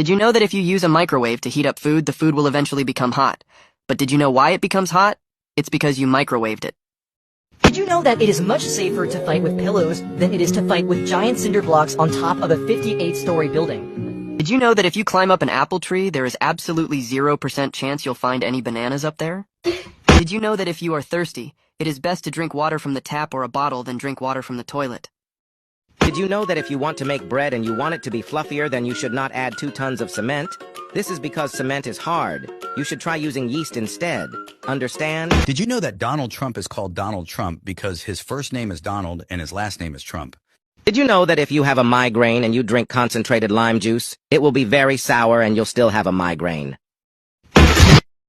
Did you know that if you use a microwave to heat up food, the food will eventually become hot? But did you know why it becomes hot? It's because you microwaved it. Did you know that it is much safer to fight with pillows than it is to fight with giant cinder blocks on top of a 58-story building? Did you know that if you climb up an apple tree, there is absolutely 0% chance you'll find any bananas up there? Did you know that if you are thirsty, it is best to drink water from the tap or a bottle than drink water from the toilet? Did you know that if you want to make bread and you want it to be fluffier, then you should not add 2 tons of cement? This is because cement is hard. You should try using yeast instead. Understand? Did you know that Donald Trump is called Donald Trump because his first name is Donald and his last name is Trump? Did you know that if you have a migraine and you drink concentrated lime juice, it will be very sour and you'll still have a migraine?